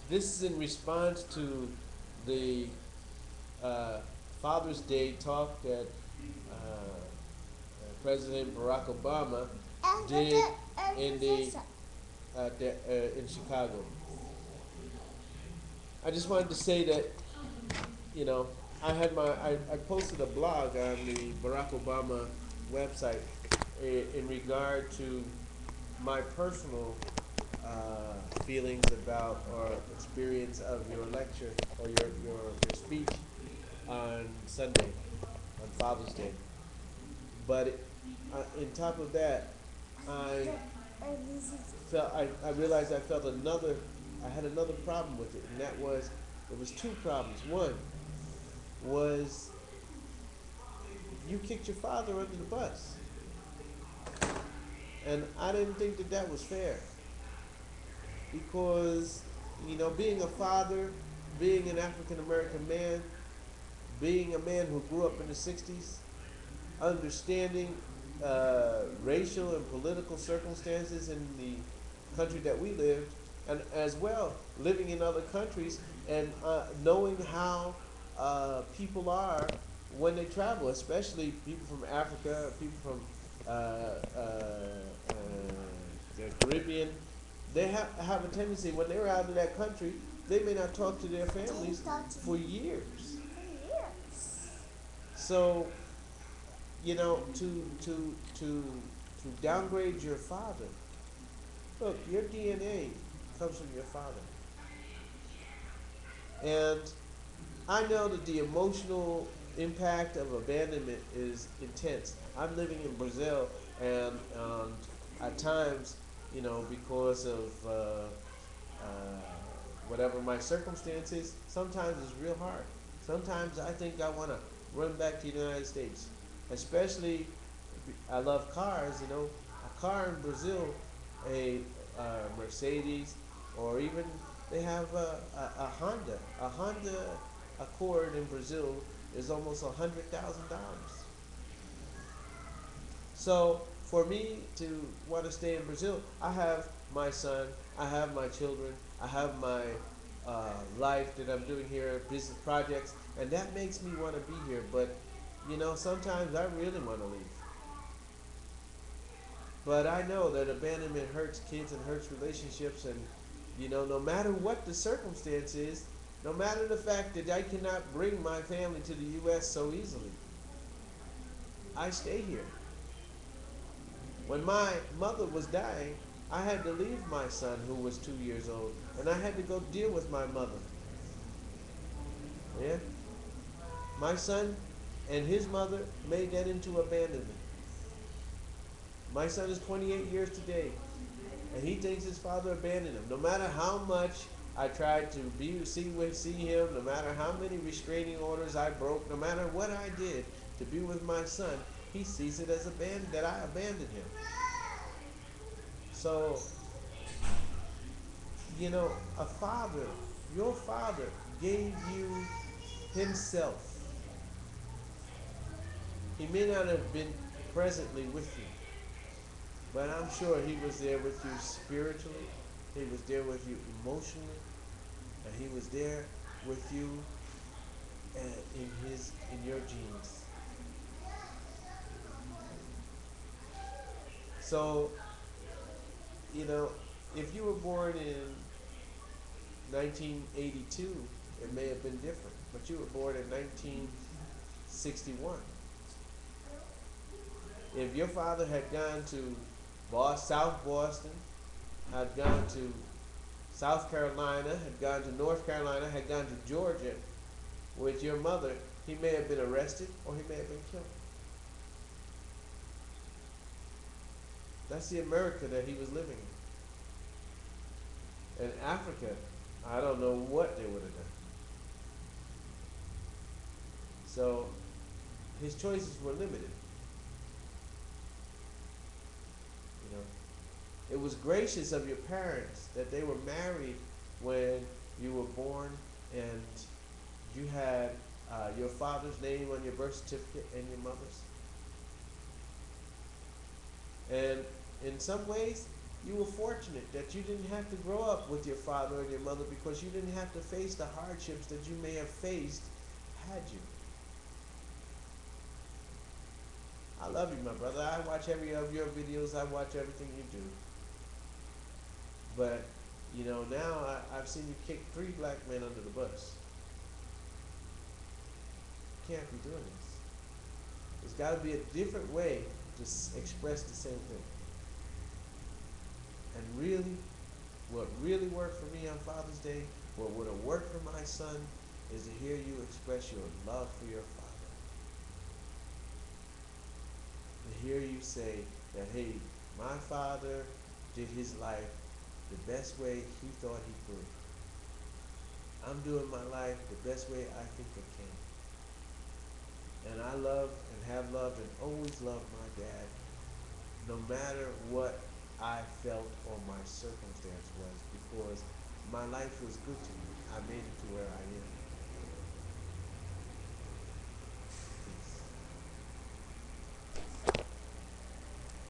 This is in response to the uh, Father's Day talk that President Barack Obama did in Chicago. I just wanted to say that, you know, I posted a blog on the Barack Obama website in regard to my personal feelings about or experience of your lecture or your speech on Sunday, on Father's Day. But in top of that, I I realized I had another problem with it, and that was there was two problems. One was you kicked your father under the bus, and I didn't think that that was fair because being a father, being an African American man, being a man who grew up in the '60s, understanding racial and political circumstances in the country that we lived, and as well living in other countries and knowing how people are when they travel, especially people from Africa, people from uh, uh, uh, the Caribbean. They have a tendency when they're out of that country, they may not talk to their families for years. So to downgrade your father. Look, your DNA comes from your father, and I know that the emotional impact of abandonment is intense. I'm living in Brazil, and at times, because of whatever my circumstances, sometimes it's real hard. Sometimes I think I want to run back to the United States, especially I love cars. A car in Brazil, a Mercedes, or even they have a Honda. A Honda Accord in Brazil is almost $100,000. So for me to want to stay in Brazil, I have my son, I have my children, I have my life that I'm doing here, business projects, and that makes me want to be here. But sometimes I really want to leave. But I know that abandonment hurts kids and hurts relationships, and no matter what the circumstance is, no matter the fact that I cannot bring my family to the U.S. so easily, I stay here. When my mother was dying, I had to leave my son, who was 2 years old, and I had to go deal with my mother. Yeah, my son and his mother made that into abandonment. My son is 28 years today, and he thinks his father abandoned him. No matter how much I tried to see him, no matter how many restraining orders I broke, no matter what I did to be with my son, he sees it as that I abandoned him. So, a father, your father gave you himself. He may not have been presently with you, but I'm sure he was there with you spiritually. He was there with you emotionally, and he was there with you in your genes. So, you know, if you were born in 1982, it may have been different, but you were born in 1961. If your father had gone to South Boston, had gone to South Carolina, had gone to North Carolina, had gone to Georgia with your mother, he may have been arrested or he may have been killed. That's the America that he was living in. In Africa, I don't know what they would have done. So his choices were limited. You know, it was gracious of your parents that they were married when you were born, and you had your father's name on your birth certificate and your mother's. And in some ways, You were fortunate that you didn't have to grow up with your father and your mother because you didn't have to face the hardships that you may have faced had you. I love you, my brother. I watch every of your videos. I watch everything you do. But, now I've seen you kick 3 black men under the bus. You can't be doing this. There's got to be a different way to express the same thing. And really, what really worked for me on Father's Day, what would have worked for my son, is to hear you express your love for your father. To hear you say that, hey, my father did his life the best way he thought he could. I'm doing my life the best way I think I can. And I love and have loved and always loved my dad, no matter what I felt or my circumstance was, because my life was good to me. I made it to where I am.